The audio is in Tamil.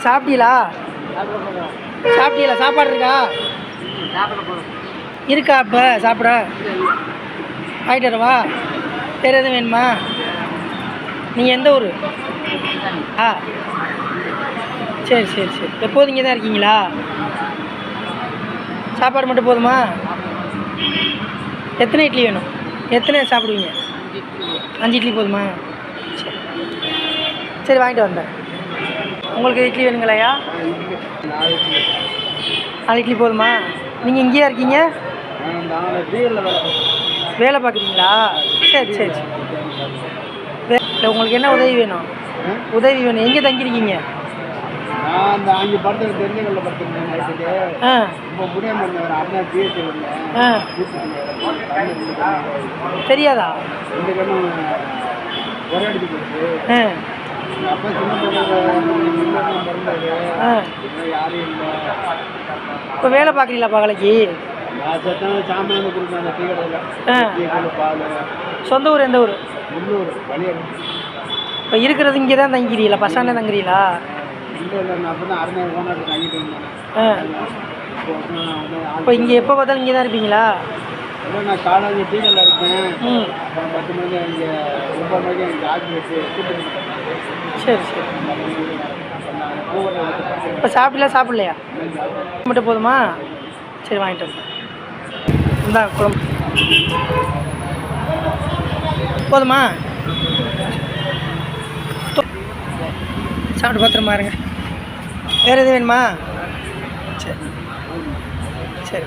சாப்பிட்டீங்களா? சாப்பிட்டீங்களா? சாப்பாடு இருக்கா? இருக்கா இப்போ சாப்பிட? வாங்கிட்டு வரவா? வேறு எதுவும் வேணுமா? நீங்கள் எந்த ஊர்? ஆ சரி சரி சரி. எப்போதும் இங்கே தான் இருக்கீங்களா? சாப்பாடு மட்டும் போதுமா? எத்தனை இட்லி வேணும்? எத்தனை சாப்பிடுவீங்க? 5 இட்லி போதுமா? சரி சரி, வாங்கிட்டு வந்தேன். உங்களுக்கு இட்லி வேணுங்களாயா? 4 இட்லி போதுமா? நீங்கள் இங்கேயா இருக்கீங்க? வேலை பார்க்குறீங்களா? சரி சரி சரி. இல்லை, உங்களுக்கு என்ன உதவி வேணும்? உதவி வேணும். எங்கே தங்கியிருக்கீங்க? அந்த 5 படத்தில் தெரிஞ்சவங்களில் பார்த்துருக்கேன். இப்போ முடியாமல் அண்ணா தெரியாதா? இந்த கண்ணும் ஒரே அடிச்சு போச்சு. அப்போ சின்ன பிறந்தாரு, யாரும் இல்லை. இப்போ வேலை பார்க்குறீங்களா பகலைக்கு? சாமான் கொடுத்தாங்க டீ கடையில். பால். சொந்த ஊர் எந்த ஊர்? முன்னூறு வழியாக. இப்போ இருக்கிறது இங்கே தான் தங்கிறீங்களா? பஸ் ஸ்டாண்டில் தங்குறீங்களா? இல்லை இல்லை, நான் அப்போ தான் அருமையாக ஓனாட்டு தங்கிட்டு இருந்தேன். இப்போ இங்கே எப்போ பார்த்தாலும் இங்கே தான் இருப்பீங்களா? இல்லை, நான் காலையில் டீ கடையில் இருக்கேன். அப்புறம் 10 மணிக்கு இங்கே 9 மணிக்கு இங்கே ஆஃபீஸ் கூப்பிட்டு. சரி சரி. இப்போ சாப்பிடலையா? மட்டும் போதுமா? சரி, வாங்கிட்டு வரேன். இந்தா குழம்பு போதுமா? சாப்பிட்டு பத்திரமா இருங்க. வேறு எதுவும் வேணுமா? சரி சரி.